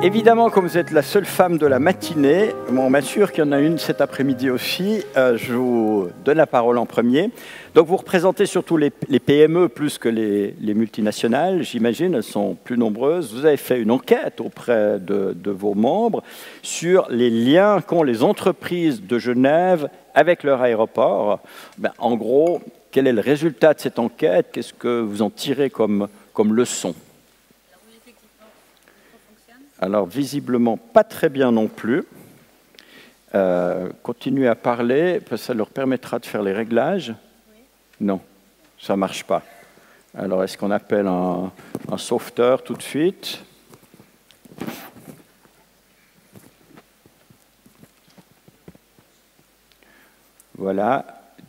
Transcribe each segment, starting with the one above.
Évidemment, comme vous êtes la seule femme de la matinée, on m'assure qu'il y en a une cet après-midi aussi, je vous donne la parole en premier. Donc vous représentez surtout les PME plus que les multinationales, j'imagine, elles sont plus nombreuses. Vous avez fait une enquête auprès de vos membres sur les liens qu'ont les entreprises de Genève avec leur aéroport. En gros, quel est le résultat de cette enquête? Qu'est-ce que vous en tirez comme leçon? Alors, visiblement, pas très bien non plus. Continuez à parler, parce que ça leur permettra de faire les réglages. Oui. Non, ça ne marche pas. Alors, est-ce qu'on appelle un sauveteur tout de suite? Voilà.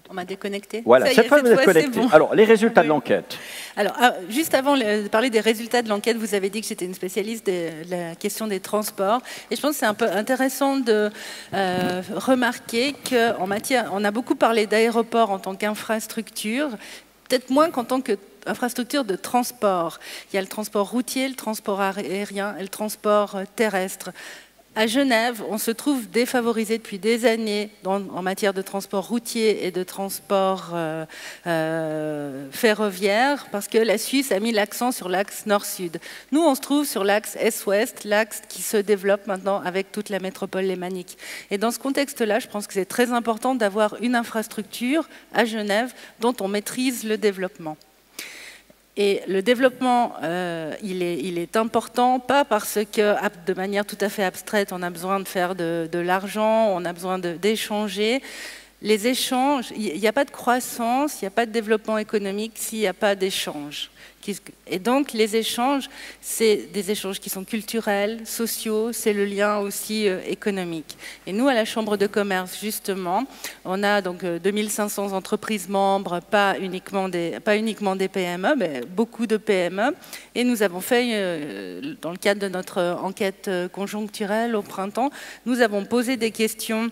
On m'a déconnecté. Voilà, cette fois vous êtes connecté. Bon. Alors, les résultats de l'enquête. Alors, juste avant de parler des résultats de l'enquête, vous avez dit que j'étais une spécialiste de la question des transports. Et je pense que c'est un peu intéressant de remarquer qu'en matière, on a beaucoup parlé d'aéroport en tant qu'infrastructure, peut-être moins qu'en tant qu'infrastructure de transport. Il y a le transport routier, le transport aérien et le transport terrestre. À Genève, on se trouve défavorisé depuis des années en matière de transport routier et de transport ferroviaire parce que la Suisse a mis l'accent sur l'axe nord-sud. Nous, on se trouve sur l'axe est-ouest, l'axe qui se développe maintenant avec toute la métropole lémanique. Et dans ce contexte-là, je pense que c'est très important d'avoir une infrastructure à Genève dont on maîtrise le développement. Et le développement, il est important, pas parce que, de manière tout à fait abstraite, on a besoin de faire de l'argent, on a besoin d'échanger. Les échanges, il n'y a pas de croissance, il n'y a pas de développement économique s'il n'y a pas d'échange. Et donc, les échanges, c'est des échanges qui sont culturels, sociaux, c'est le lien aussi économique. Et nous, à la Chambre de commerce, justement, on a donc 2500 entreprises membres, pas uniquement des PME, mais beaucoup de PME. Et nous avons fait, dans le cadre de notre enquête conjoncturelle au printemps, nous avons posé des questions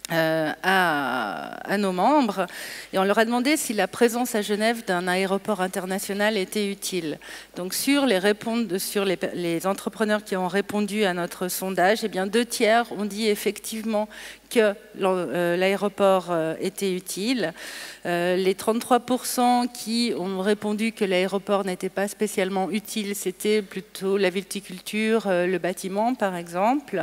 à nos membres et on leur a demandé si la présence à Genève d'un aéroport international était utile. Donc sur les entrepreneurs qui ont répondu à notre sondage, eh bien 2/3 ont dit effectivement que l'aéroport était utile. Les 33% qui ont répondu que l'aéroport n'était pas spécialement utile, c'était plutôt la viticulture, le bâtiment par exemple.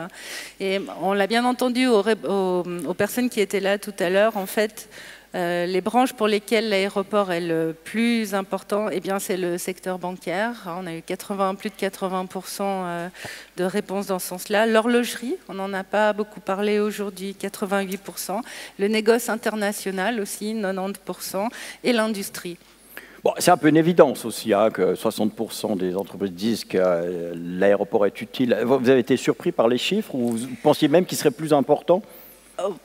Et on l'a bien entendu aux personnes qui étaient là tout à l'heure, en fait, les branches pour lesquelles l'aéroport est le plus important, eh bien, c'est le secteur bancaire. On a eu plus de 80% de réponses dans ce sens-là. L'horlogerie, on n'en a pas beaucoup parlé aujourd'hui, 88%. Le négoce international aussi, 90%. Et l'industrie. Bon, c'est un peu une évidence aussi hein, que 60% des entreprises disent que l'aéroport est utile. Vous avez été surpris par les chiffres ou vous pensiez même qu'il serait plus important ?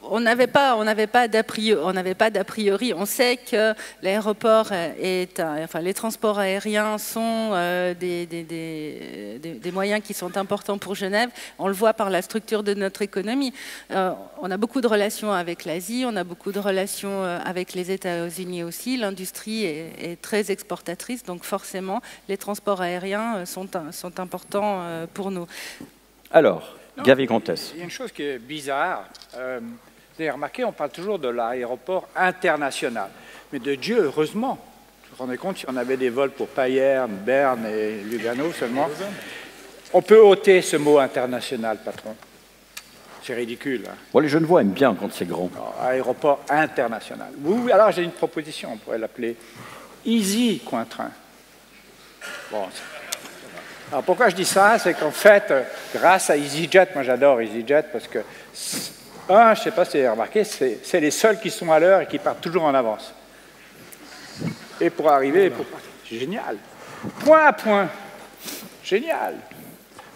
On n'avait pas d'a priori. On sait que l'aéroport les transports aériens sont des moyens qui sont importants pour Genève. On le voit par la structure de notre économie. On a beaucoup de relations avec l'Asie, on a beaucoup de relations avec les États-Unis aussi. L'industrie est très exportatrice, donc forcément, les transports aériens sont importants pour nous. Alors, Gavi Comtesse. Il y a une chose qui est bizarre. Vous avez remarqué, on parle toujours de l'aéroport international. Mais de Dieu, heureusement, vous vous rendez compte, si on avait des vols pour Payerne, Berne et Lugano seulement, on peut ôter ce mot international, patron. C'est ridicule. Hein. Bon, les Genevois aiment bien quand c'est grand. Alors, aéroport international. Oui, alors j'ai une proposition, on pourrait l'appeler Easy Coin Train. Bon, alors pourquoi je dis ça? C'est qu'en fait, grâce à EasyJet, moi j'adore EasyJet parce que, je ne sais pas si vous avez remarqué, c'est les seuls qui sont à l'heure et qui partent toujours en avance. Et pour arriver, c'est génial. Point à point, génial.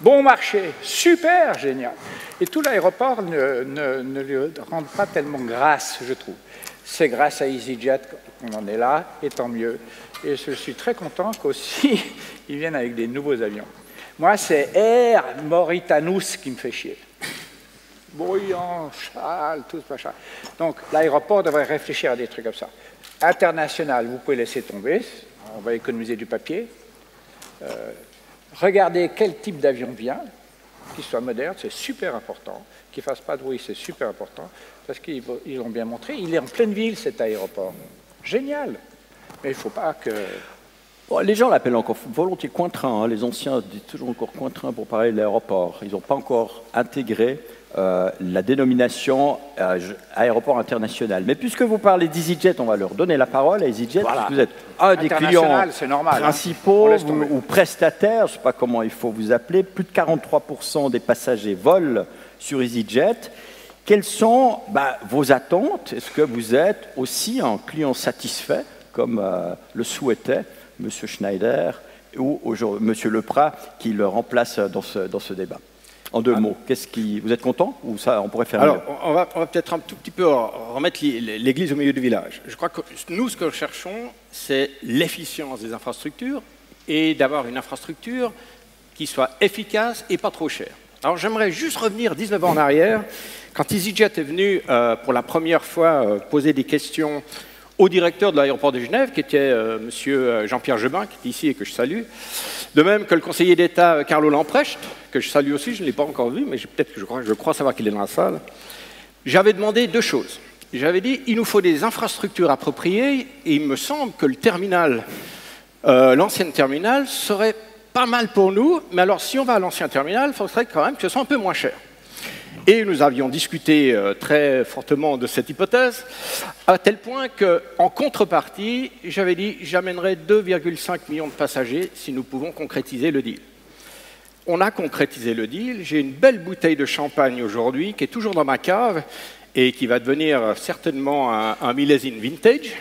Bon marché, super génial. Et tout l'aéroport ne lui rend pas tellement grâce, je trouve. C'est grâce à EasyJet qu'on en est là, et tant mieux. Et je suis très content qu'aussi, ils viennent avec des nouveaux avions. Moi, c'est Air Mauritianus qui me fait chier. Bruyant, châle, tout ça. Châle. Donc, l'aéroport devrait réfléchir à des trucs comme ça. International, vous pouvez laisser tomber. On va économiser du papier. Regardez quel type d'avion vient. qu'il soit moderne, c'est super important. Qu'il ne fasse pas de bruit, c'est super important. Parce qu'ils l'ont bien montré. Il est en pleine ville, cet aéroport. Génial. Mais il ne faut pas que... Bon, les gens l'appellent encore volontiers Cointrain. Hein. Les anciens disent toujours encore Cointrain pour parler de l'aéroport. Ils n'ont pas encore intégré la dénomination aéroport international. Mais puisque vous parlez d'EasyJet, on va leur donner la parole à EasyJet. Voilà. Vous êtes un des clients normal, principaux ou prestataires, je ne sais pas comment il faut vous appeler. Plus de 43% des passagers volent sur EasyJet. Quelles sont vos attentes? Est-ce que vous êtes aussi un client satisfait, comme le souhaitait M. Schneider ou M. Leprat, qui le remplace dans ce débat? En deux mots, vous êtes content ou ça, on pourrait faire mieux? On va peut-être un tout petit peu remettre l'église au milieu du village. Je crois que nous, ce que nous cherchons, c'est l'efficience des infrastructures et d'avoir une infrastructure qui soit efficace et pas trop chère. Alors j'aimerais juste revenir 19 ans en arrière, quand EasyJet est venu pour la première fois poser des questions au directeur de l'aéroport de Genève, qui était M. Jean-Pierre Jebin, qui est ici et que je salue, de même que le conseiller d'État Carlo Lamprecht, que je salue aussi, je ne l'ai pas encore vu, mais peut-être que je crois savoir qu'il est dans la salle. J'avais demandé deux choses. J'avais dit, il nous faut des infrastructures appropriées, et il me semble que le terminal, l'ancienne terminale, serait pas mal pour nous, mais alors si on va à l'ancien terminal, il faudrait quand même que ce soit un peu moins cher. Et nous avions discuté très fortement de cette hypothèse, à tel point qu'en contrepartie, j'avais dit j'amènerai 2,5 millions de passagers si nous pouvons concrétiser le deal. On a concrétisé le deal. J'ai une belle bouteille de champagne aujourd'hui qui est toujours dans ma cave et qui va devenir certainement un millésime vintage,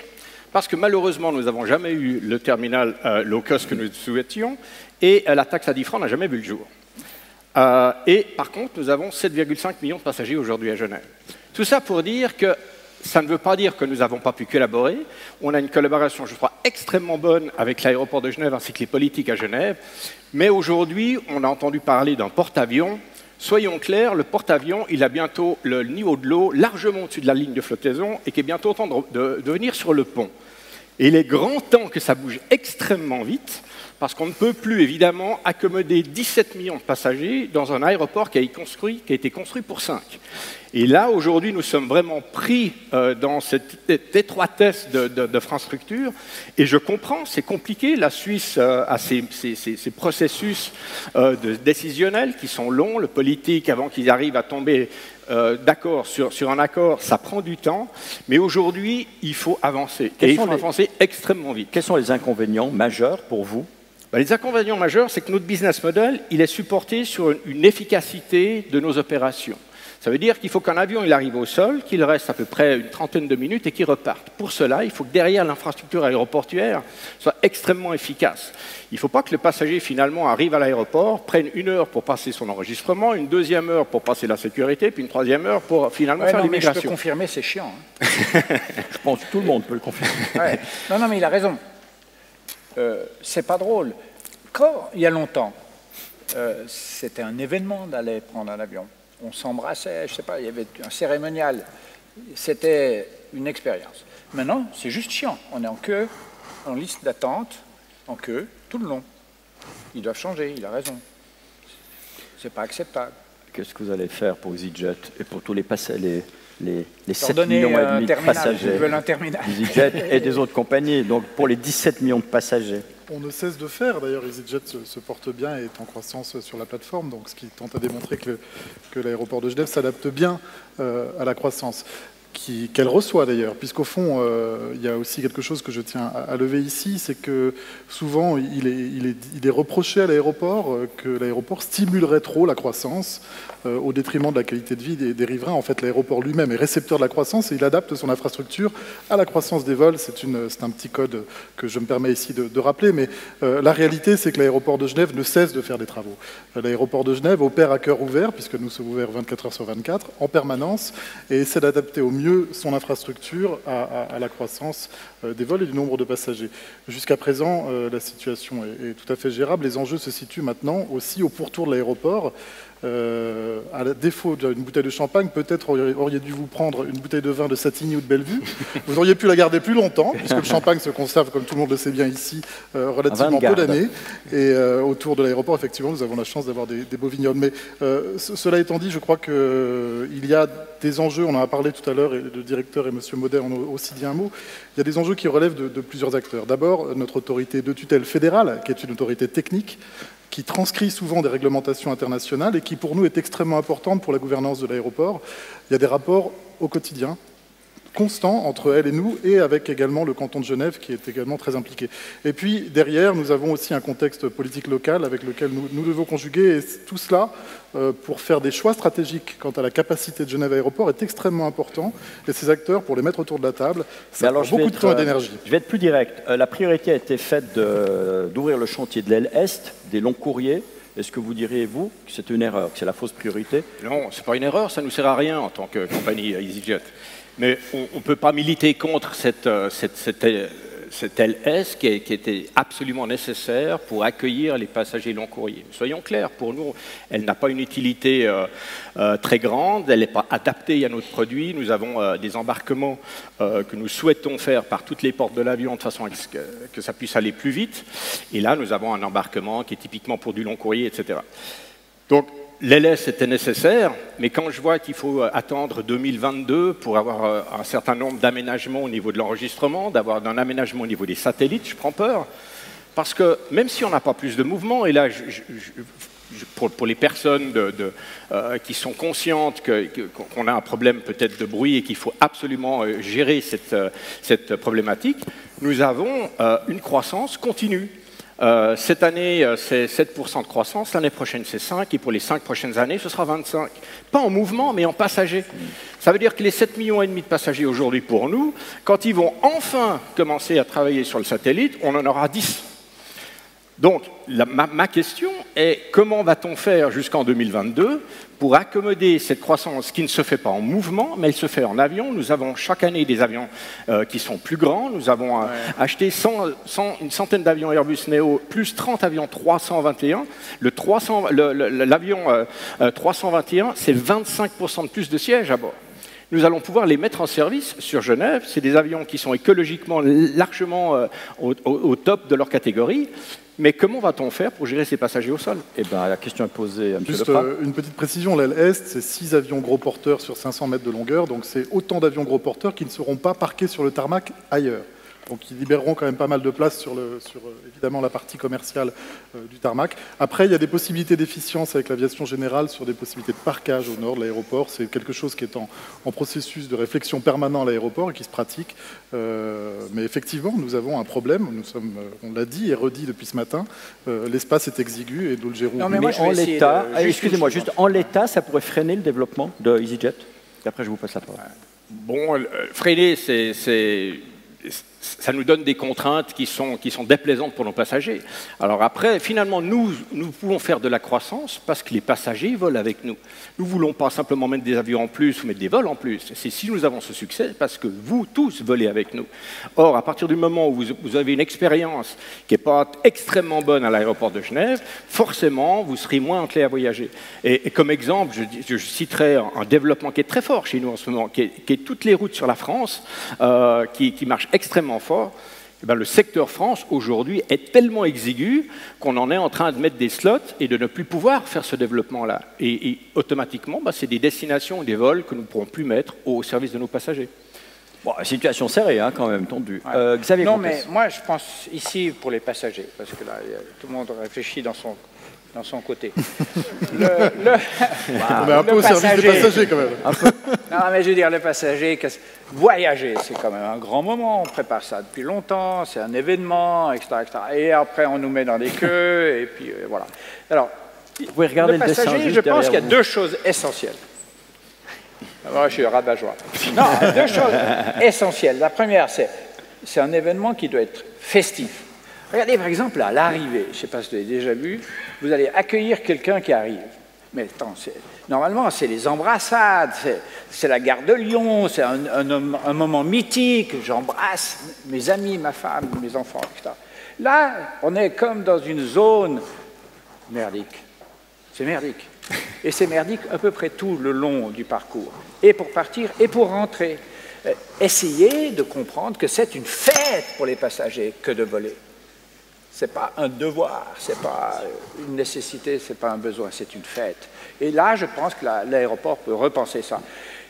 parce que malheureusement, nous n'avons jamais eu le terminal low cost que nous souhaitions et la taxe à 10 francs n'a jamais vu le jour. Et par contre, nous avons 7,5 millions de passagers aujourd'hui à Genève. Tout ça pour dire que ça ne veut pas dire que nous n'avons pas pu collaborer. On a une collaboration, je crois, extrêmement bonne avec l'aéroport de Genève ainsi que les politiques à Genève. Mais aujourd'hui, on a entendu parler d'un porte-avions. Soyons clairs, le porte-avions, il a bientôt le niveau de l'eau largement au-dessus de la ligne de flottaison et qui est bientôt en train de venir sur le pont. Et il est grand temps que ça bouge extrêmement vite, parce qu'on ne peut plus, évidemment, accommoder 17 millions de passagers dans un aéroport qui a été construit pour 5. Et là, aujourd'hui, nous sommes vraiment pris dans cette étroitesse d'infrastructure. Et je comprends, c'est compliqué. La Suisse a ces processus décisionnels qui sont longs. Le politique, avant qu'ils arrivent à tomber d'accord sur un accord, ça prend du temps. Mais aujourd'hui, il faut avancer. Et il faut avancer extrêmement vite. Quels sont les inconvénients majeurs pour vous? Les inconvénients majeurs, c'est que notre business model, il est supporté sur une efficacité de nos opérations. Ça veut dire qu'il faut qu'un avion il arrive au sol, qu'il reste à peu près une trentaine de minutes et qu'il reparte. Pour cela, il faut que derrière l'infrastructure aéroportuaire soit extrêmement efficace. Il ne faut pas que le passager finalement arrive à l'aéroport, prenne 1 heure pour passer son enregistrement, une 2e heure pour passer la sécurité, puis une 3e heure pour finalement faire l'immigration. Je peux confirmer, c'est chiant. Hein. Je pense que tout le monde peut le confirmer. Ouais. Non, mais il a raison. C'est pas drôle. Quand, il y a longtemps, c'était un événement d'aller prendre un avion. On s'embrassait, je sais pas, il y avait un cérémonial. C'était une expérience. Maintenant, c'est juste chiant. On est en queue, en liste d'attente, en queue, tout le long. Ils doivent changer, il a raison. C'est pas acceptable. Qu'est-ce que vous allez faire pour EasyJet et pour tous les passagers, les 7,5 millions de passagers EasyJet et des autres compagnies, donc pour les 17 millions de passagers? On ne cesse de faire, d'ailleurs EasyJet se porte bien et est en croissance sur la plateforme, donc ce qui tente à démontrer que l'aéroport de Genève s'adapte bien à la croissance qu'elle reçoit d'ailleurs, puisqu'au fond, il y a aussi quelque chose que je tiens à lever ici, c'est que souvent il est reproché à l'aéroport que l'aéroport stimulerait trop la croissance au détriment de la qualité de vie des riverains. En fait, l'aéroport lui-même est récepteur de la croissance et il adapte son infrastructure à la croissance des vols. C'est un petit code que je me permets ici de rappeler, mais la réalité, c'est que l'aéroport de Genève ne cesse de faire des travaux. L'aéroport de Genève opère à cœur ouvert, puisque nous sommes ouverts 24 heures sur 24, en permanence, et essaie d'adapter au mieux son infrastructure à la croissance des vols et du nombre de passagers. Jusqu'à présent, la situation est tout à fait gérable. Les enjeux se situent maintenant aussi au pourtour de l'aéroport, À défaut d'une bouteille de champagne, peut-être auriez dû vous prendre une bouteille de vin de Satigny ou de Bellevue. Vous auriez pu la garder plus longtemps, puisque le champagne se conserve, comme tout le monde le sait bien ici, relativement peu d'années. Et autour de l'aéroport, effectivement, nous avons la chance d'avoir des beaux vignobles. Mais cela étant dit, je crois qu'il y a des enjeux, on en a parlé tout à l'heure, et le directeur et M. Maudet en ont aussi dit un mot, il y a des enjeux qui relèvent de plusieurs acteurs. D'abord, notre autorité de tutelle fédérale, qui est une autorité technique, qui transcrit souvent des réglementations internationales et qui, pour nous, est extrêmement importante pour la gouvernance de l'aéroport. Il y a des rapports au quotidien, constants entre elle et nous, et avec également le canton de Genève, qui est également très impliqué. Et puis, derrière, nous avons aussi un contexte politique local avec lequel nous devons conjuguer, et tout cela, pour faire des choix stratégiques quant à la capacité de Genève Aéroport, est extrêmement important, et ces acteurs, pour les mettre autour de la table, ça prend beaucoup de temps et d'énergie. Je vais être plus direct. La priorité a été faite d'ouvrir le chantier de l'aile Est, des longs courriers. Est-ce que vous diriez, vous, que c'est une erreur, que c'est la fausse priorité? Non, ce n'est pas une erreur, ça ne nous sert à rien en tant que compagnie EasyJet. Mais on ne peut pas militer contre cette LS qui était absolument nécessaire pour accueillir les passagers long courriers. Soyons clairs, pour nous, elle n'a pas une utilité très grande, elle n'est pas adaptée à notre produit. Nous avons des embarquements que nous souhaitons faire par toutes les portes de l'avion de façon à ce que ça puisse aller plus vite. Et là, nous avons un embarquement qui est typiquement pour du long courrier, etc. Donc, l'LS était nécessaire, mais quand je vois qu'il faut attendre 2022 pour avoir un certain nombre d'aménagements au niveau de l'enregistrement, d'avoir un aménagement au niveau des satellites, je prends peur. Parce que même si on n'a pas plus de mouvement, et là, pour les personnes qui sont conscientes qu'on a un problème peut-être de bruit et qu'il faut absolument gérer cette problématique, nous avons une croissance continue. Cette année, c'est 7% de croissance, l'année prochaine, c'est 5%, et pour les 5 prochaines années, ce sera 25%. Pas en mouvement, mais en passagers. Ça veut dire que les 7,5 millions de passagers aujourd'hui pour nous, quand ils vont enfin commencer à travailler sur le satellite, on en aura 10. Donc, ma question est, comment va-t-on faire jusqu'en 2022 pour accommoder cette croissance qui ne se fait pas en mouvement, mais elle se fait en avion? Nous avons chaque année des avions qui sont plus grands. Nous avons acheté une centaine d'avions Airbus Neo, plus 30 avions 321. L'avion 321, c'est 25% de plus de sièges à bord. Nous allons pouvoir les mettre en service sur Genève. C'est des avions qui sont écologiquement largement au top de leur catégorie. Mais comment va-t-on faire pour gérer ces passagers au sol? Eh bien, la question est posée à M. Juste Leprat. une petite précision, l'aile Est, c'est 6 avions gros porteurs sur 500 mètres de longueur, donc c'est autant d'avions gros porteurs qui ne seront pas parqués sur le tarmac ailleurs. Donc ils libéreront quand même pas mal de place sur évidemment la partie commerciale du tarmac. Après, il y a des possibilités d'efficience avec l'aviation générale sur des possibilités de parquage au nord de l'aéroport. C'est quelque chose qui est en processus de réflexion permanent à l'aéroport et qui se pratique. Mais effectivement, nous avons un problème. On l'a dit et redit depuis ce matin. L'espace est exigu et nous le gérons. Non, mais en l'état, excusez-moi, juste en l'état, ça pourrait freiner le développement de EasyJet. Et après, je vous passe la parole. Bon, freiner, ça nous donne des contraintes qui sont déplaisantes pour nos passagers. Alors après, finalement, nous pouvons faire de la croissance parce que les passagers volent avec nous. Nous ne voulons pas simplement mettre des avions en plus ou mettre des vols en plus. C'est si nous avons ce succès parce que vous tous volez avec nous. Or, à partir du moment où vous avez une expérience qui n'est pas extrêmement bonne à l'aéroport de Genève, forcément, vous serez moins enclin à voyager. Et comme exemple, je citerai un développement qui est très fort chez nous en ce moment, qui est toutes les routes sur la France, qui marchent extrêmement fort. Eh bien, le secteur France, aujourd'hui, est tellement exigu qu'on en est en train de mettre des slots et de ne plus pouvoir faire ce développement-là. Et automatiquement, c'est des destinations, des vols que nous ne pourrons plus mettre au service de nos passagers. Bon, situation serrée, hein, quand même, tendue. Ouais. Xavier Non, Comtesse. mais moi, je pense ici pour les passagers, parce que là, tout le monde réfléchit dans son côté. Mais un peu au service des passagers, quand même. Non, mais je veux dire, les passagers, voyager, c'est quand même un grand moment. On prépare ça depuis longtemps, c'est un événement, etc., etc. Et après, on nous met dans des queues, et puis voilà. Alors, vous pouvez regarder le dessin passager, juste je pense qu'il y a vous. 2 choses essentielles. Moi, je suis rabat-joie. Non, 2 choses essentielles. La première, c'est un événement qui doit être festif. Regardez, par exemple, à l'arrivée, je ne sais pas si vous avez déjà vu, vous allez accueillir quelqu'un qui arrive. Mais attends, normalement, c'est les embrassades, c'est la gare de Lyon, c'est un moment mythique, j'embrasse mes amis, ma femme, mes enfants, etc. Là, on est comme dans une zone merdique. C'est merdique. Et c'est merdique à peu près tout le long du parcours, et pour partir et pour rentrer. Essayez de comprendre que c'est une fête pour les passagers que de voler. Ce n'est pas un devoir, ce n'est pas une nécessité, ce n'est pas un besoin, c'est une fête. Et là, je pense que l'aéroport peut repenser ça.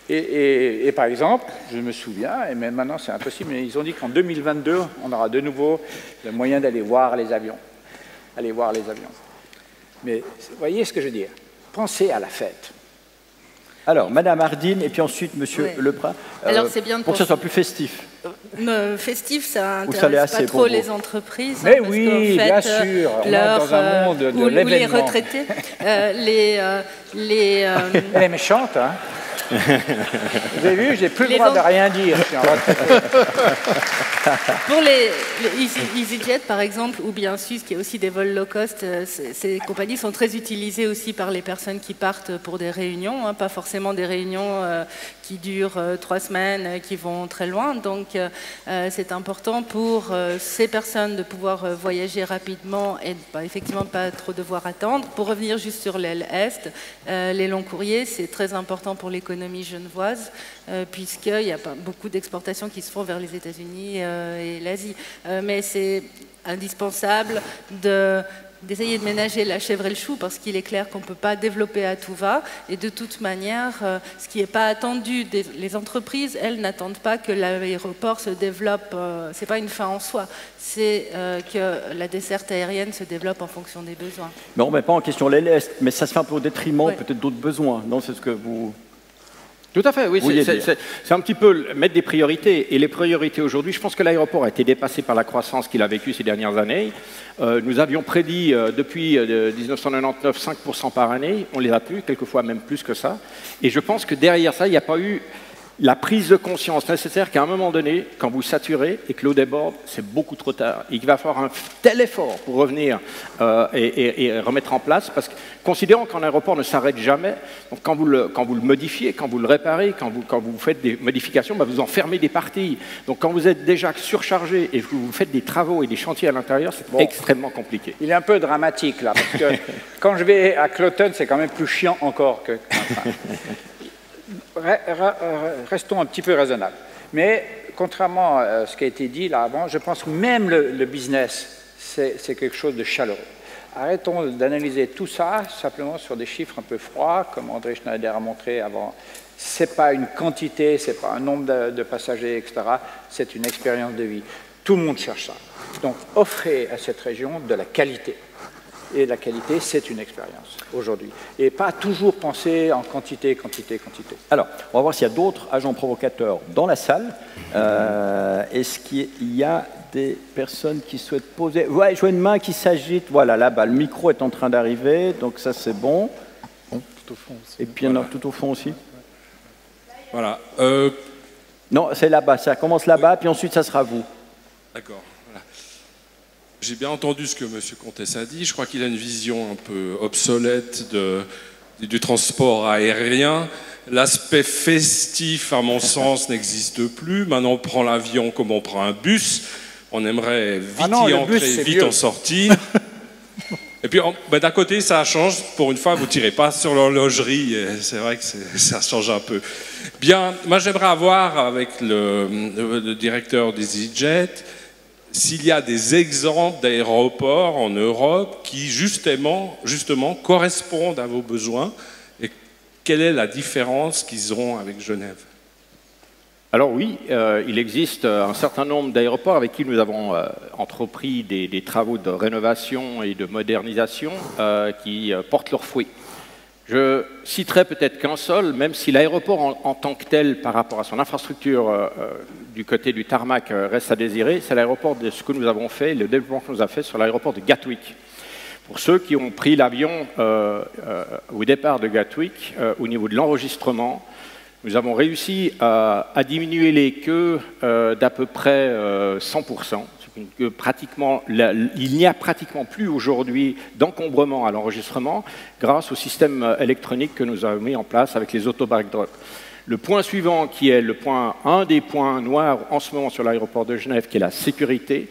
Et par exemple, je me souviens, et même maintenant c'est impossible, mais ils ont dit qu'en 2022, on aura de nouveau le moyen d'aller voir les avions. Aller voir les avions. Mais vous voyez ce que je veux dire? Pensez à la fête. Alors, Madame Hardin, et puis ensuite Monsieur Leprat, Alors, c'est bien pour que ce soit plus festif. Festif, ça Ou ça l'est n'intéresse assez pas trop pour les entreprises. Mais parce oui, qu'en fait, bien sûr, on est dans un monde de ou les l'événement. retraités, Elle est méchante, hein? Vous avez vu, j'ai plus le droit de rien dire. Je suis en retraite. Pour les EasyJet, par exemple, ou bien Suisse, qui a aussi des vols low cost, ces compagnies sont très utilisées aussi par les personnes qui partent pour des réunions, hein, pas forcément des réunions qui durent 3 semaines, qui vont très loin. Donc, c'est important pour ces personnes de pouvoir voyager rapidement et effectivement pas trop devoir attendre. Pour revenir juste sur l'aile Est, les longs courriers, c'est très important pour l'économie genevoise, puisqu'il y a pas beaucoup d'exportations qui se font vers les États-Unis et l'Asie. Mais c'est indispensable d'essayer de ménager la chèvre et le chou, parce qu'il est clair qu'on ne peut pas développer à tout va. Et de toute manière, ce qui n'est pas attendu, les entreprises, elles, n'attendent pas que l'aéroport se développe. Ce n'est pas une fin en soi. C'est que la desserte aérienne se développe en fonction des besoins. Mais on ne met pas en question l'aile Est, mais ça se fait un peu au détriment peut-être d'autres besoins. Non, c'est ce que vous... Tout à fait, oui, c'est un petit peu mettre des priorités. Et les priorités aujourd'hui, je pense que l'aéroport a été dépassé par la croissance qu'il a vécue ces dernières années. Nous avions prédit depuis 1999 5% par année, on les a tenus, quelquefois même plus que ça. Et je pense que derrière ça, il n'y a pas eu la prise de conscience nécessaire qu'à un moment donné, quand vous saturez et que l'eau déborde, c'est beaucoup trop tard. Et qu'il va falloir un tel effort pour revenir et remettre en place, parce que considérons qu'un aéroport ne s'arrête jamais, donc quand vous le modifiez, quand vous le réparez, quand vous faites des modifications, vous en fermez des parties. Donc quand vous êtes déjà surchargé et que vous faites des travaux et des chantiers à l'intérieur, c'est extrêmement compliqué. Il est un peu dramatique là, parce que quand je vais à Cloton, c'est quand même plus chiant encore que... Restons un petit peu raisonnables. Mais contrairement à ce qui a été dit là avant, je pense que même le business, c'est quelque chose de chaleureux. Arrêtons d'analyser tout ça simplement sur des chiffres un peu froids, comme André Schneider a montré avant. Ce n'est pas une quantité, ce n'est pas un nombre de passagers, etc. C'est une expérience de vie. Tout le monde cherche ça. Donc offrez à cette région de la qualité. Et la qualité, c'est une expérience aujourd'hui. Et pas toujours penser en quantité, quantité, quantité. Alors, on va voir s'il y a d'autres agents provocateurs dans la salle. Est-ce qu'il y a des personnes qui souhaitent poser... Ouais, je vois une main qui s'agite. Voilà, là-bas, le micro est en train d'arriver, donc ça, c'est bon. Tout au fond aussi. Et puis, il y en a tout au fond aussi. Voilà. Non, c'est là-bas. Ça commence là-bas, puis ensuite, ça sera vous. D'accord. J'ai bien entendu ce que M. Comtesse a dit. Je crois qu'il a une vision un peu obsolète du transport aérien. L'aspect festif, à mon sens, n'existe plus. Maintenant, on prend l'avion comme on prend un bus. On aimerait vite y entrer, vite en sortir. Et puis, d'un côté, ça change. Pour une fois, vous ne tirez pas sur l'horlogerie. C'est vrai que ça change un peu. Bien, moi, j'aimerais avoir avec le directeur des EasyJet s'il y a des exemples d'aéroports en Europe qui, justement, correspondent à vos besoins et quelle est la différence qu'ils ont avec Genève? Alors oui, il existe un certain nombre d'aéroports avec qui nous avons entrepris des travaux de rénovation et de modernisation qui portent leurs fruits. Je citerai peut-être qu'un seul, même si l'aéroport en tant que tel, par rapport à son infrastructure du côté du tarmac, reste à désirer, c'est l'aéroport de ce que nous avons fait, le développement que nous avons fait sur l'aéroport de Gatwick. Pour ceux qui ont pris l'avion au départ de Gatwick, au niveau de l'enregistrement, nous avons réussi à diminuer les queues d'à peu près 100%. Pratiquement, il n'y a pratiquement plus aujourd'hui d'encombrement à l'enregistrement grâce au système électronique que nous avons mis en place avec les auto-backdrops. Le point suivant, qui est un des points noirs en ce moment sur l'aéroport de Genève, qui est la sécurité.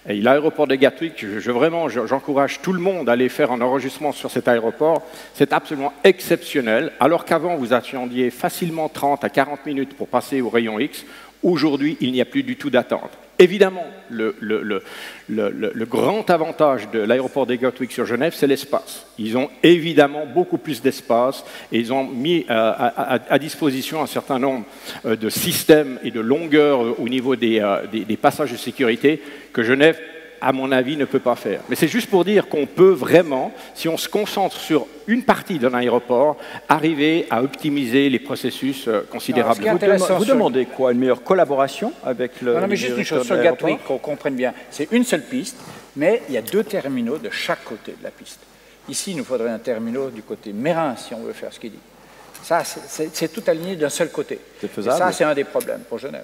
Et l'aéroport de Gatwick, j'encourage tout le monde à aller faire un enregistrement sur cet aéroport. C'est absolument exceptionnel. Alors qu'avant, vous attendiez facilement 30 à 40 minutes pour passer au rayon X, aujourd'hui, il n'y a plus du tout d'attente. Évidemment, le grand avantage de l'aéroport de Gatwick sur Genève, c'est l'espace. Ils ont évidemment beaucoup plus d'espace et ils ont mis à disposition un certain nombre de systèmes et de longueurs au niveau des passages de sécurité que Genève, à mon avis, ne peut pas faire. Mais c'est juste pour dire qu'on peut vraiment, si on se concentre sur une partie d'un aéroport, arriver à optimiser les processus considérablement. Vous demandez quoi? Une meilleure collaboration avec le... Non, mais juste une chose sur Gatwick, qu'on comprenne bien. C'est une seule piste, mais il y a 2 terminaux de chaque côté de la piste. Ici, il nous faudrait un terminal du côté Mérin, si on veut faire ce qu'il dit. Ça, c'est tout aligné d'un seul côté. C'est faisable. Et ça, c'est un des problèmes pour Genève.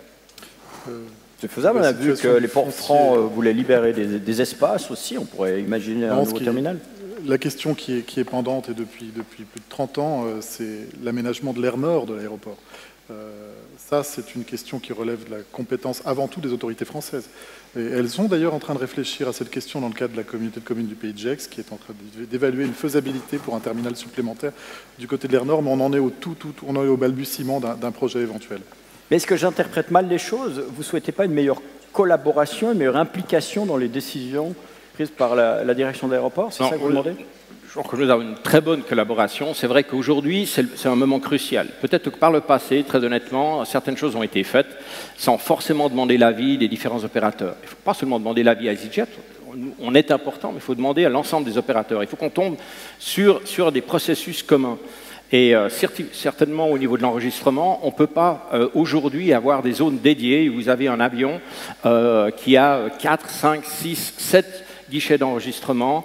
C'est faisable, on a vu que les ports francs voulaient libérer des espaces aussi, on pourrait imaginer un nouveau terminal. La question qui est pendante et depuis plus de 30 ans, c'est l'aménagement de l'aire nord de l'aéroport. Ça, c'est une question qui relève de la compétence avant tout des autorités françaises. Et elles sont d'ailleurs en train de réfléchir à cette question dans le cadre de la communauté de communes du Pays de Gex, qui est en train d'évaluer une faisabilité pour un terminal supplémentaire du côté de l'aire nord, mais on en est au balbutiement d'un projet éventuel. Mais est-ce que j'interprète mal les choses? Vous ne souhaitez pas une meilleure collaboration, une meilleure implication dans les décisions prises par la direction de l'aéroport? C'est ça que vous demandez? Je pense que nous avons une très bonne collaboration. C'est vrai qu'aujourd'hui, c'est un moment crucial. Peut-être que par le passé, très honnêtement, certaines choses ont été faites sans forcément demander l'avis des différents opérateurs. Il ne faut pas seulement demander l'avis à EasyJet. On est important, mais il faut demander à l'ensemble des opérateurs. Il faut qu'on tombe sur des processus communs. Et certainement, au niveau de l'enregistrement, on ne peut pas aujourd'hui avoir des zones dédiées où vous avez un avion qui a 4, 5, 6, 7 guichets d'enregistrement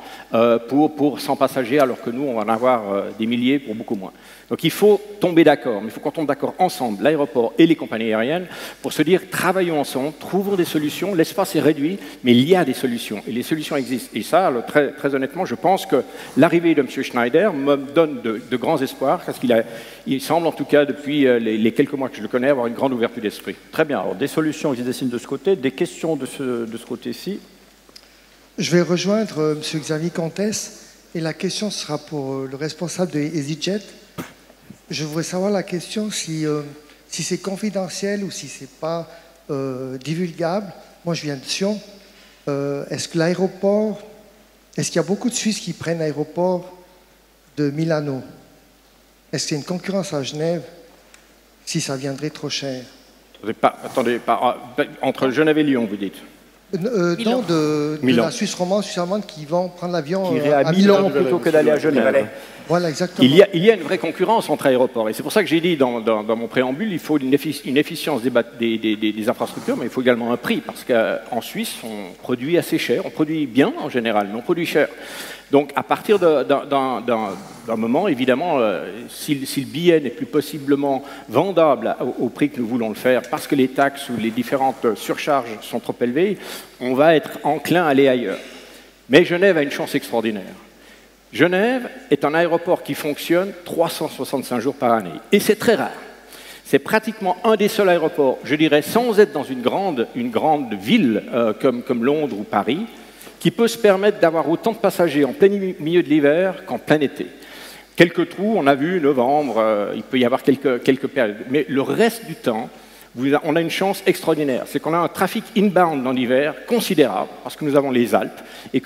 pour 100 passagers, alors que nous, on va en avoir des milliers pour beaucoup moins. Donc il faut tomber d'accord, mais il faut qu'on tombe d'accord ensemble, l'aéroport et les compagnies aériennes, pour se dire, travaillons ensemble, trouvons des solutions, l'espace est réduit, mais il y a des solutions, et les solutions existent. Et ça, très, très honnêtement, je pense que l'arrivée de M. Schneider me donne de grands espoirs, parce qu'il semble, en tout cas, depuis les quelques mois que je le connais, avoir une grande ouverture d'esprit. Très bien, alors des solutions qui se dessinent de ce côté, des questions de ce côté-ci. Je vais rejoindre M. Xavier Comtesse, et la question sera pour le responsable de EasyJet. Je voudrais savoir la question si c'est confidentiel ou si ce n'est pas divulgable. Moi, je viens de Sion. Est-ce qu'il y a beaucoup de Suisses qui prennent l'aéroport de Milano? Est-ce qu'il y a une concurrence à Genève si ça viendrait trop cher? Attendez, entre Genève et Lyon, vous dites? Non, de la Suisse romande, Suisse allemande qui vont prendre l'avion à Milan plutôt que d'aller à Genève. Voilà, exactement. Il y a une vraie concurrence entre aéroports. Et c'est pour ça que j'ai dit dans mon préambule, il faut une efficience des infrastructures, mais il faut également un prix. Parce qu'en Suisse, on produit assez cher. On produit bien en général, mais on produit cher. Donc à partir d'un moment, évidemment, si le billet n'est plus possiblement vendable au prix que nous voulons le faire, parce que les taxes ou les différentes surcharges sont trop élevées, on va être enclin à aller ailleurs. Mais Genève a une chance extraordinaire. Genève est un aéroport qui fonctionne 365 jours par année. Et c'est très rare. C'est pratiquement un des seuls aéroports, je dirais, sans être dans une grande ville comme Londres ou Paris, qui peut se permettre d'avoir autant de passagers en plein milieu de l'hiver qu'en plein été. Quelques trous, on a vu, novembre, il peut y avoir quelques périodes. Mais le reste du temps, on a une chance extraordinaire. C'est qu'on a un trafic inbound dans l'hiver considérable, parce que nous avons les Alpes, et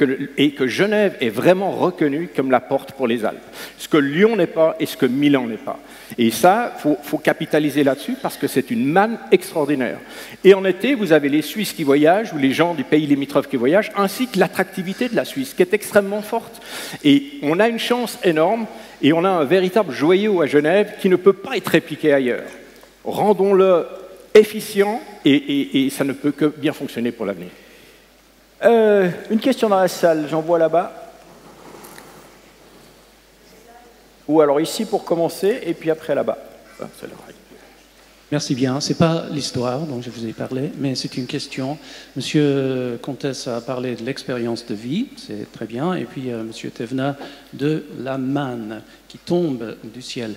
que Genève est vraiment reconnue comme la porte pour les Alpes. Ce que Lyon n'est pas et ce que Milan n'est pas. Et ça, faut capitaliser là-dessus, parce que c'est une manne extraordinaire. Et en été, vous avez les Suisses qui voyagent, ou les gens du pays limitrophes qui voyagent, ainsi que l'attractivité de la Suisse, qui est extrêmement forte. Et on a une chance énorme, et on a un véritable joyau à Genève qui ne peut pas être répliqué ailleurs. Rendons-le efficient, et ça ne peut que bien fonctionner pour l'avenir. Une question dans la salle, j'en vois là-bas. Ou alors ici pour commencer, et puis après là-bas. Merci bien. Ce n'est pas l'histoire dont je vous ai parlé, mais c'est une question. Monsieur Comtesse a parlé de l'expérience de vie, c'est très bien, et puis Monsieur Thévenat de la manne qui tombe du ciel.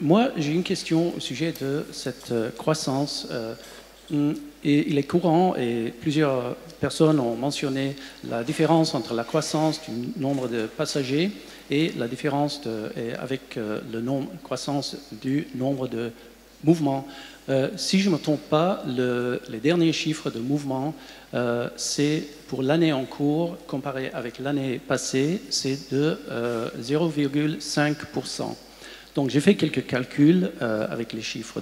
Moi, j'ai une question au sujet de cette croissance. Et il est courant, et plusieurs personnes ont mentionné la différence entre la croissance du nombre de passagers et la différence avec la croissance du nombre de mouvements. Si je ne me trompe pas, les derniers chiffres de mouvements, c'est pour l'année en cours, comparé avec l'année passée, c'est de 0,5%. Donc j'ai fait quelques calculs avec les chiffres,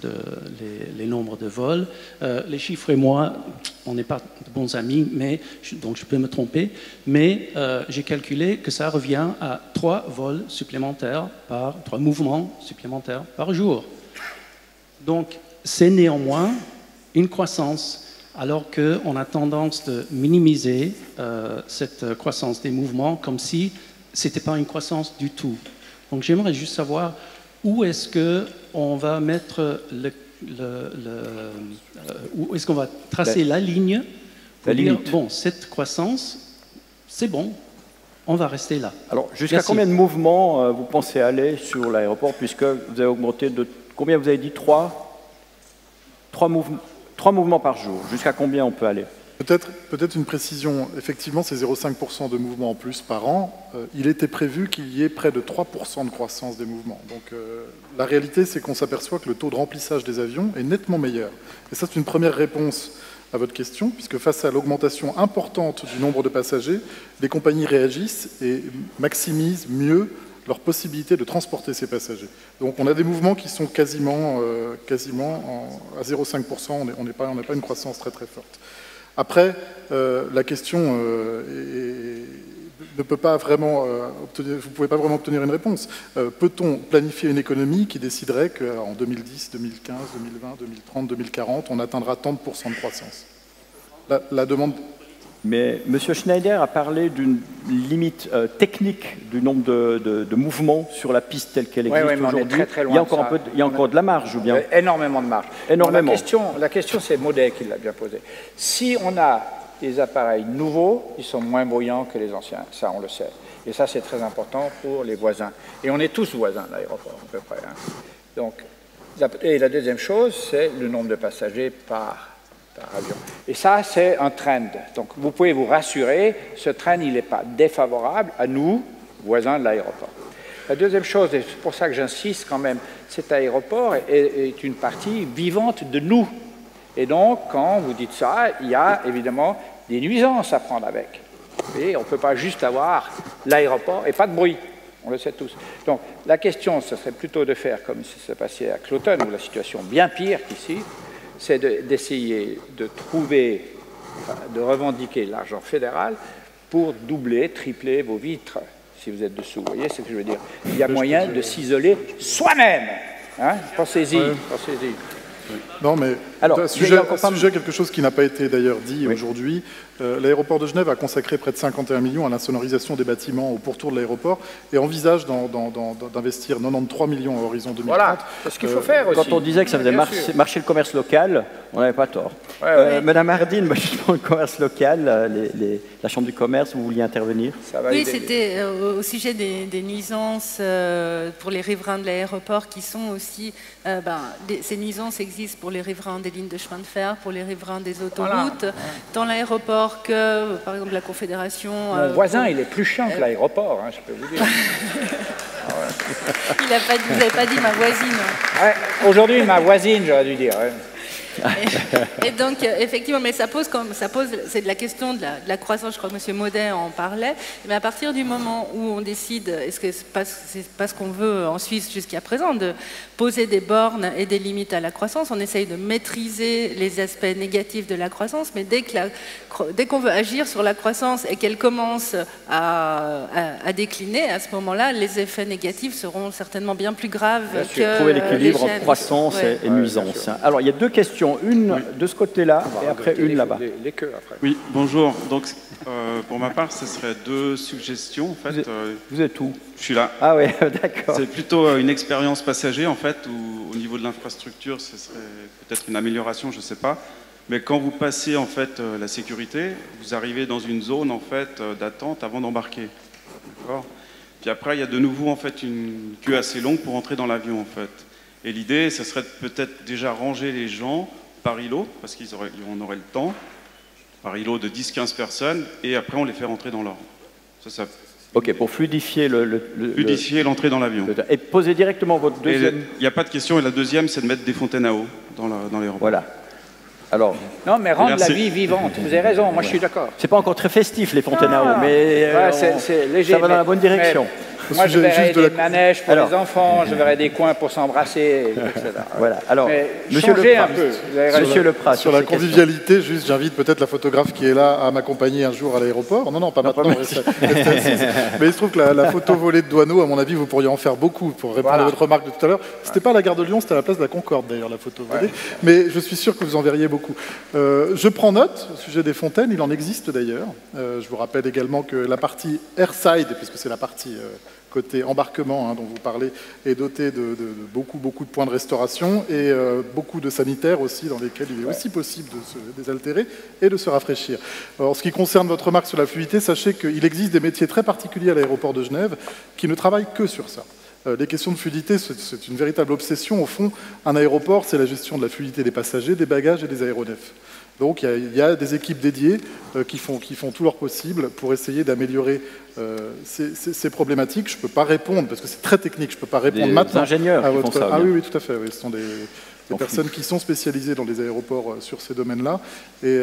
les nombres de vols. Les chiffres et moi, on n'est pas de bons amis, donc je peux me tromper. Mais j'ai calculé que ça revient à 3 vols supplémentaires 3 mouvements supplémentaires par jour. Donc c'est néanmoins une croissance, alors qu'on a tendance de minimiser cette croissance des mouvements comme si ce n'était pas une croissance du tout. Donc j'aimerais juste savoir où est-ce qu'on va mettre où est-ce qu'on va tracer la ligne pour dire, bon, cette croissance, c'est bon, on va rester là. Alors, jusqu'à combien de mouvements vous pensez aller sur l'aéroport, puisque vous avez augmenté de... Combien vous avez dit 3 mouvements par jour. Jusqu'à combien on peut aller? Peut-être une précision. Effectivement, c'est 0,5% de mouvements en plus par an. Il était prévu qu'il y ait près de 3% de croissance des mouvements. Donc la réalité, c'est qu'on s'aperçoit que le taux de remplissage des avions est nettement meilleur. Et ça, c'est une première réponse à votre question, puisque face à l'augmentation importante du nombre de passagers, les compagnies réagissent et maximisent mieux leur possibilité de transporter ces passagers. Donc on a des mouvements qui sont quasiment à 0,5%. On n'est pas une croissance très très forte. Après, la question ne peut pas vraiment obtenir, vous ne pouvez pas vraiment obtenir une réponse. Peut-on planifier une économie qui déciderait qu'en 2010, 2015, 2020, 2030, 2040, on atteindra tant de pourcents de croissance? La demande... Mais M. Schneider a parlé d'une limite technique du nombre de mouvements sur la piste telle qu'elle existe aujourd'hui. Il y a encore, il y a encore de la marge, ou bien? Énormément de marge. Énormément. La question, c'est Maudet qui l'a bien posée. Si on a des appareils nouveaux, ils sont moins bruyants que les anciens. Ça, on le sait. Et ça, c'est très important pour les voisins. Et on est tous voisins de l'aéroport, à peu près. Hein. Donc, et la deuxième chose, c'est le nombre de passagers par avion. Et ça, c'est un trend. Donc, vous pouvez vous rassurer, ce trend, il n'est pas défavorable à nous, voisins de l'aéroport. La deuxième chose, et c'est pour ça que j'insiste quand même, cet aéroport est une partie vivante de nous. Et donc, quand vous dites ça, il y a évidemment des nuisances à prendre avec. Et on ne peut pas juste avoir l'aéroport et pas de bruit. On le sait tous. Donc, la question, ce serait plutôt de faire comme ça s'est passé à Cloton, où la situation est bien pire qu'ici, c'est d'essayer de trouver, de revendiquer l'argent fédéral pour doubler, tripler vos vitres, si vous êtes dessous. Vous voyez ce que je veux dire? Il y a moyen de s'isoler soi-même. Hein? Pensez-y, pensez-y. Non, mais alors, à ce sujet, quelque chose qui n'a pas été d'ailleurs dit aujourd'hui, l'aéroport de Genève a consacré près de 51 millions à l'insonorisation des bâtiments au pourtour de l'aéroport et envisage d'investir 93 millions à horizon 2030. Voilà, c'est ce qu'il faut faire aussi. Quand on disait que ça faisait marcher le commerce local, on n'avait pas tort. Madame Hardin, justement, le commerce local, la Chambre du commerce, vous vouliez intervenir? Oui, c'était au sujet des nuisances pour les riverains de l'aéroport qui sont aussi... ces nuisances existent pour les riverains des lignes de chemin de fer, pour les riverains des autoroutes, dans l'aéroport que, par exemple, la Confédération... Mon voisin, il est plus chiant que l'aéroport, hein, je peux vous dire. Vous n'avez pas dit ma voisine. Ouais, aujourd'hui, ma voisine, j'aurais dû dire. Ouais. Et donc, effectivement, mais ça pose c'est de la question de la croissance, je crois que M. Maudet en parlait, mais à partir du moment où on décide, est-ce que c'est pas ce qu'on veut en Suisse jusqu'à présent, de poser des bornes et des limites à la croissance, on essaye de maîtriser les aspects négatifs de la croissance, mais dès qu'on veut agir sur la croissance et qu'elle commence à décliner, à ce moment-là, les effets négatifs seront certainement bien plus graves que trouver l'équilibre entre croissance et nuisance. Alors, il y a deux questions. Une de ce côté-là et après une là-bas. Oui, bonjour. Donc, pour ma part, ce serait 2 suggestions. En fait, vous êtes où? Je suis là. Ah oui, d'accord. C'est plutôt une expérience passager, en fait, où au niveau de l'infrastructure, ce serait peut-être une amélioration, je ne sais pas. Mais quand vous passez en fait la sécurité, vous arrivez dans une zone en fait d'attente avant d'embarquer. D'accord ? Puis après, il y a de nouveau en fait une queue assez longue pour entrer dans l'avion en fait. Et l'idée, ce serait peut-être déjà ranger les gens par îlot, parce qu'on aurait le temps, par îlot de 10-15 personnes, et après on les fait rentrer dans l'ordre. Ça. Ok, pour fluidifier fluidifier l'entrée dans l'avion. Et poser directement votre deuxième... Il n'y a pas de question, et la deuxième, c'est de mettre des fontaines à eau dans l'aéroport. Voilà. Alors, non, mais rendre la vie vivante. Vous avez raison, moi je suis d'accord. C'est pas encore très festif, les fontaines à eau, mais c'est léger, ça va dans la bonne direction. Moi, je verrais des manèges pour les enfants, je verrais des coins pour s'embrasser, etc. Voilà. Alors, Monsieur Le Prat, sur la convivialité, juste, j'invite peut-être la photographe qui est là à m'accompagner un jour à l'aéroport. Non, pas maintenant. Mais il se trouve que la photo volée de Douaneau, à mon avis, vous pourriez en faire beaucoup pour répondre à votre remarque de tout à l'heure. C'était pas à la gare de Lyon, c'était à la place de la Concorde, d'ailleurs, la photo volée. Mais je suis sûr que vous en verriez beaucoup. Je prends note au sujet des fontaines, il en existe d'ailleurs. Je vous rappelle également que la partie airside, puisque c'est la partie côté embarquement dont vous parlez, est dotée de beaucoup de points de restauration et beaucoup de sanitaires aussi, dans lesquels il est aussi possible de se désaltérer et de se rafraîchir. Alors, en ce qui concerne votre remarque sur la fluidité, sachez qu'il existe des métiers très particuliers à l'aéroport de Genève qui ne travaillent que sur ça. Les questions de fluidité, c'est une véritable obsession. Au fond, un aéroport, c'est la gestion de la fluidité des passagers, des bagages et des aéronefs. Donc il y a des équipes dédiées qui font tout leur possible pour essayer d'améliorer ces problématiques. Je ne peux pas répondre, parce que c'est très technique, je ne peux pas répondre maintenant. Des ingénieurs qui font ça. Ah oui, tout à fait. Oui. Ce sont des personnes qui sont spécialisées dans les aéroports sur ces domaines-là. Et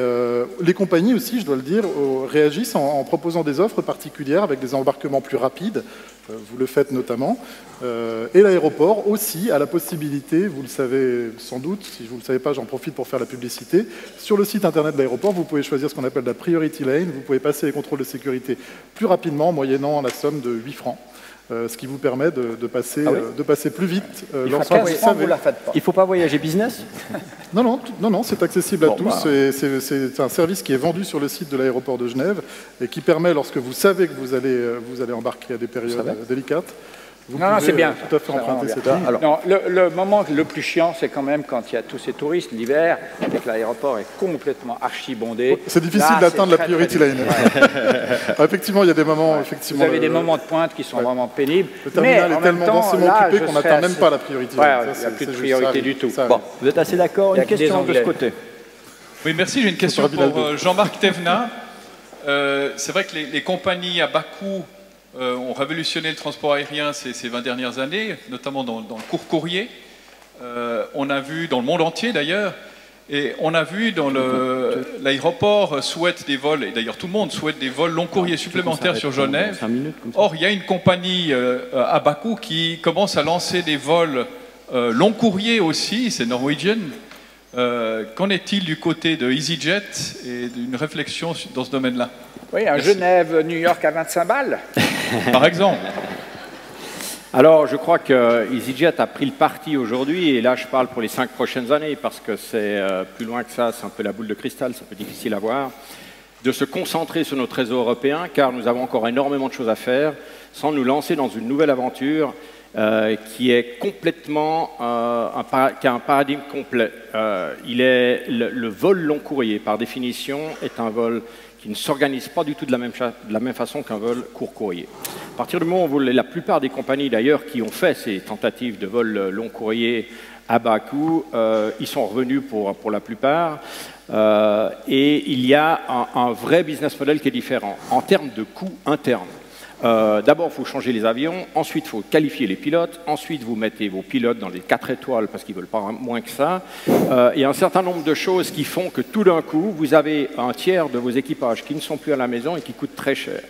les compagnies aussi, je dois le dire, réagissent en proposant des offres particulières avec des embarquements plus rapides. Vous le faites notamment. Et l'aéroport aussi a la possibilité, vous le savez sans doute, si vous ne le savez pas, j'en profite pour faire la publicité. Sur le site internet de l'aéroport, vous pouvez choisir ce qu'on appelle la priority lane. Vous pouvez passer les contrôles de sécurité plus rapidement, moyennant la somme de 8 francs. Ce qui vous permet de passer plus vite. Il ne faut pas voyager business? Non, c'est accessible à tous. C'est un service qui est vendu sur le site de l'aéroport de Genève et qui permet, lorsque vous savez que vous allez embarquer à des période délicates, vous pouvez c'est bien. Tout à fait emprunter cette ligne. Non, le moment le plus chiant, c'est quand même quand il y a tous ces touristes l'hiver et que l'aéroport est complètement archibondé. C'est difficile d'atteindre la priority lane. Effectivement, il y a des moments... Vous avez des moments de pointe qui sont vraiment pénibles. Le terminal est tellement densément occupé qu'on n'atteint même pas la priority lane. Il n'y a plus de priorité du tout. Bon, vous êtes assez d'accord? Une question de ce côté. Oui, merci. J'ai une question pour Jean-Marc Thévenin. C'est vrai que les compagnies à bas coût ont révolutionné le transport aérien ces 20 dernières années, notamment dans le court courrier. On a vu dans le monde entier d'ailleurs, et on a vu dans l'aéroport souhaite des vols, et d'ailleurs tout le monde souhaite des vols long courrier supplémentaires sur Genève. Or, il y a une compagnie à bas coût qui commence à lancer des vols long courrier aussi, c'est Norwegian. Qu'en est-il du côté de EasyJet et d'une réflexion dans ce domaine-là? Oui, un Genève-New York à 25 balles. Par exemple. Alors, je crois que EasyJet a pris le parti aujourd'hui, et là je parle pour les 5 prochaines années, parce que c'est plus loin que ça, c'est un peu la boule de cristal, c'est un peu difficile à voir, de se concentrer sur notre réseau européen, car nous avons encore énormément de choses à faire, sans nous lancer dans une nouvelle aventure qui est complètement, qui a un paradigme complet. Le vol long courrier, par définition, est un vol qui ne s'organise pas du tout de la même façon qu'un vol court courrier. À partir du moment où la plupart des compagnies d'ailleurs qui ont fait ces tentatives de vol long courrier à bas coût, ils sont revenus pour la plupart, et il y a un vrai business model qui est différent en termes de coûts internes. D'abord, il faut changer les avions, ensuite, il faut qualifier les pilotes, ensuite, vous mettez vos pilotes dans les 4 étoiles parce qu'ils ne veulent pas moins que ça. Il y a un certain nombre de choses qui font que tout d'un coup, vous avez un tiers de vos équipages qui ne sont plus à la maison et qui coûtent très cher.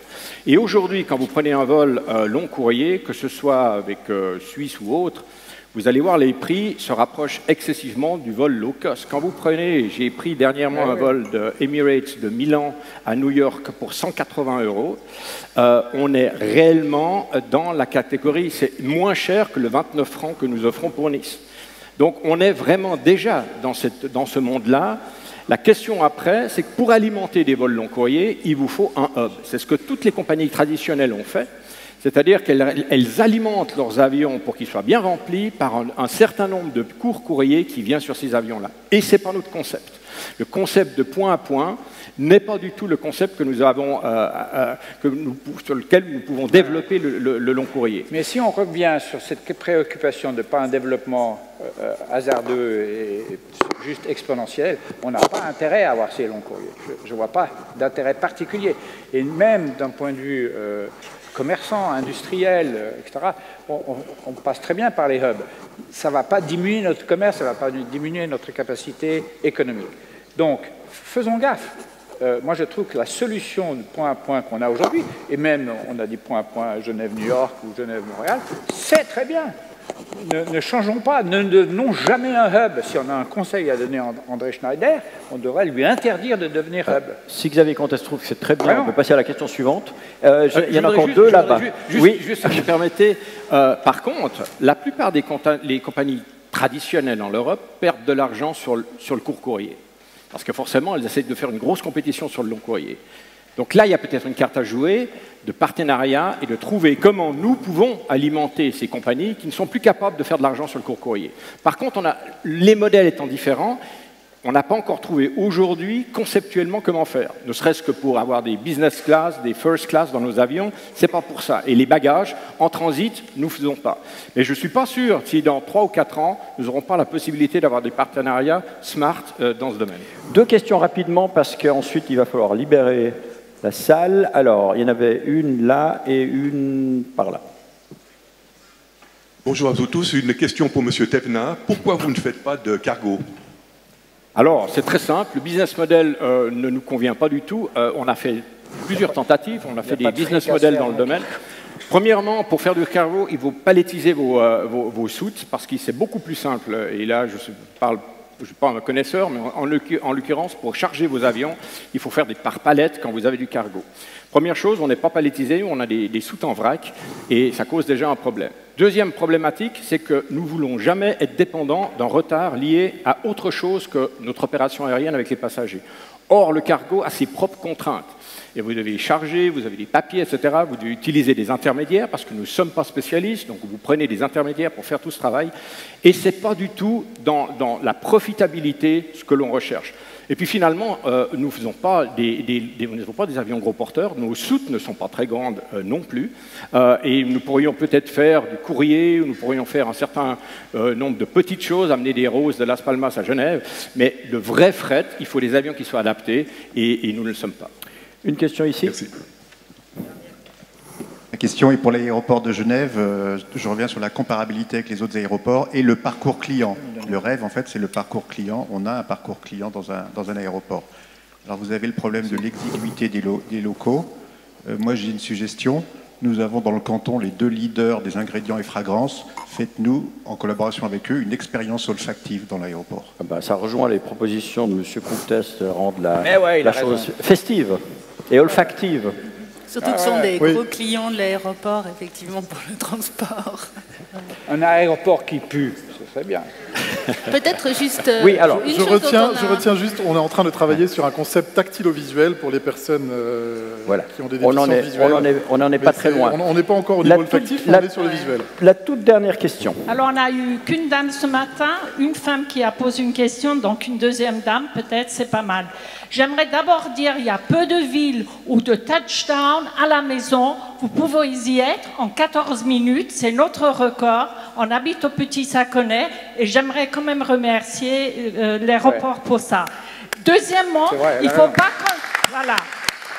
Et aujourd'hui, quand vous prenez un vol long courrier, que ce soit avec Suisse ou autre, vous allez voir, les prix se rapprochent excessivement du vol low cost. Quand vous prenez, j'ai pris dernièrement un vol de Emirates de Milan à New York pour 180 €. On est réellement dans la catégorie, c'est moins cher que le 29 francs que nous offrons pour Nice. Donc on est vraiment déjà dans ce monde-là. La question après, c'est que pour alimenter des vols long courrier, il vous faut un hub. C'est ce que toutes les compagnies traditionnelles ont fait. C'est-à-dire qu'elles alimentent leurs avions pour qu'ils soient bien remplis par un certain nombre de courts courriers qui viennent sur ces avions-là. Et ce n'est pas notre concept. Le concept de point à point n'est pas du tout le concept que nous avons, sur lequel nous pouvons développer le long courrier. Mais si on revient sur cette préoccupation de pas un développement hasardeux et juste exponentiel, on n'a pas intérêt à avoir ces longs courriers. Je ne vois pas d'intérêt particulier. Et même d'un point de vue commerçant, industriel, etc., on passe très bien par les hubs. Ça ne va pas diminuer notre commerce, ça ne va pas diminuer notre capacité économique. Donc, faisons gaffe. Moi, je trouve que la solution de point à point qu'on a aujourd'hui, et même on a dit point à point Genève-New York ou Genève-Montréal, c'est très bien. Ne changeons pas, ne devenons jamais un hub. Si on a un conseil à donner à André Schneider, on devrait lui interdire de devenir hub. Si Xavier Comtesse trouve que c'est très bien, on peut passer à la question suivante. Il y en a encore deux là-bas. Oui, juste si vous permettez. Par contre, la plupart des compagnies traditionnelles en Europe perdent de l'argent sur le court courrier. Parce que forcément, elles essaient de faire une grosse compétition sur le long courrier. Donc là, il y a peut-être une carte à jouer de partenariat et de trouver comment nous pouvons alimenter ces compagnies qui ne sont plus capables de faire de l'argent sur le court courrier. Par contre, les modèles étant différents, on n'a pas encore trouvé aujourd'hui conceptuellement comment faire. Ne serait-ce que pour avoir des business class, des first class dans nos avions, c'est pas pour ça. Et les bagages en transit, nous ne faisons pas. Mais je ne suis pas sûr si dans 3 ou 4 ans, nous n'aurons pas la possibilité d'avoir des partenariats smart dans ce domaine. Deux questions rapidement parce qu'ensuite il va falloir libérer la salle. Alors, il y en avait une là et une par là. Bonjour à vous tous. Une question pour M. Thévenin. Pourquoi vous ne faites pas de cargo ? Alors, c'est très simple. Le business model ne nous convient pas du tout. On a fait plusieurs tentatives. On a fait des business models dans le domaine. Premièrement, pour faire du cargo, il faut palettiser vos suits parce que c'est beaucoup plus simple. Et là, je ne suis pas un connaisseur, mais en l'occurrence, pour charger vos avions, il faut faire des par palettes quand vous avez du cargo. Première chose, on n'est pas palettisé, on a des soutes en vrac, et ça cause déjà un problème. Deuxième problématique, c'est que nous ne voulons jamais être dépendants d'un retard lié à autre chose que notre opération aérienne avec les passagers. Or, le cargo a ses propres contraintes. Et vous devez charger, vous avez des papiers, etc. Vous devez utiliser des intermédiaires parce que nous ne sommes pas spécialistes, donc vous prenez des intermédiaires pour faire tout ce travail. Et ce n'est pas du tout dans la profitabilité ce que l'on recherche. Et puis finalement, nous ne faisons pas des avions gros porteurs, nos soutes ne sont pas très grandes non plus, et nous pourrions peut-être faire du courrier, ou nous pourrions faire un certain nombre de petites choses, amener des roses de Las Palmas à Genève, mais le vrai fret, il faut des avions qui soient adaptés, et nous ne le sommes pas. Une question ici. Merci. La question est pour l'aéroport de Genève. Je reviens sur la comparabilité avec les autres aéroports et le parcours client. Le rêve, en fait, c'est le parcours client. On a un parcours client dans un aéroport. Alors, vous avez le problème de l'exiguïté des locaux. Moi, j'ai une suggestion. Nous avons dans le canton les 2 leaders des ingrédients et fragrances. Faites-nous, en collaboration avec eux, une expérience olfactive dans l'aéroport. Ah bah, ça rejoint les propositions de M. Comtesse de rendre la chose festive et olfactive. Surtout que ce sont des gros clients de l'aéroport, effectivement, pour le transport. Un aéroport qui pue, ce serait bien. Peut-être juste... oui, alors, je retiens juste, on est en train de travailler sur un concept tactilo-visuel pour les personnes qui ont des déficiences visuelles. On n'en est pas très loin. On n'est pas encore au niveau olfactif, on est sur le visuel. La toute dernière question. Alors, on n'a eu qu'une dame ce matin, une femme qui a posé une question, donc une deuxième dame, peut-être, c'est pas mal. J'aimerais d'abord dire, il y a peu de villes ou de touchdown à la maison. Vous pouvez y être en 14 minutes, c'est notre record. On habite au Petit Saconnet et j'aimerais quand même remercier l'aéroport pour ça. Deuxièmement, il ne faut pas que... Voilà.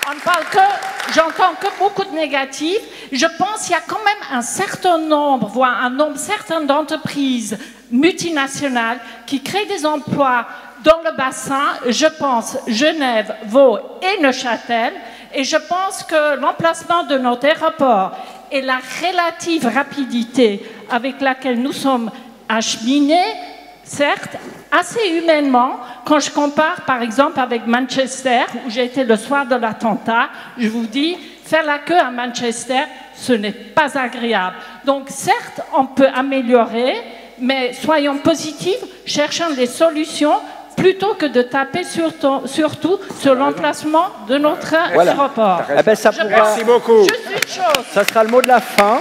On ne parle que... J'entends que beaucoup de négatifs. Je pense qu'il y a quand même un certain nombre, voire un nombre certain d'entreprises multinationales qui créent des emplois dans le bassin, je pense Genève, Vaud et Neuchâtel, et je pense que l'emplacement de notre aéroport et la relative rapidité avec laquelle nous sommes acheminés, certes, assez humainement, quand je compare par exemple avec Manchester, où j'ai été le soir de l'attentat, je vous dis, faire la queue à Manchester, ce n'est pas agréable. Donc certes, on peut améliorer, mais soyons positifs, cherchons des solutions plutôt que de taper surtout sur l'emplacement de notre aéroport. Eh ben, ça pourra... Merci beaucoup. Juste une chose. Ça sera le mot de la fin.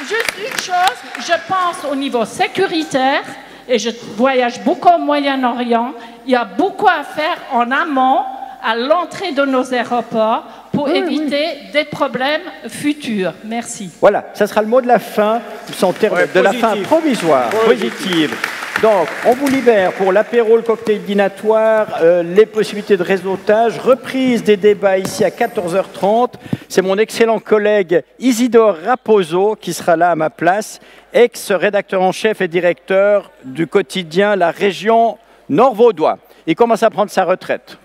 Juste une chose, je pense au niveau sécuritaire, et je voyage beaucoup au Moyen-Orient, il y a beaucoup à faire en amont, à l'entrée de nos aéroports, pour éviter des problèmes futurs. Merci. Voilà, ça sera le mot de la fin, de la fin provisoire, positive. Donc, on vous libère pour l'apéro, le cocktail dînatoire, les possibilités de réseautage, reprise des débats ici à 14h30. C'est mon excellent collègue Isidore Raposo qui sera là à ma place, ex-rédacteur en chef et directeur du quotidien La Région Nord-Vaudois. Il commence à prendre sa retraite.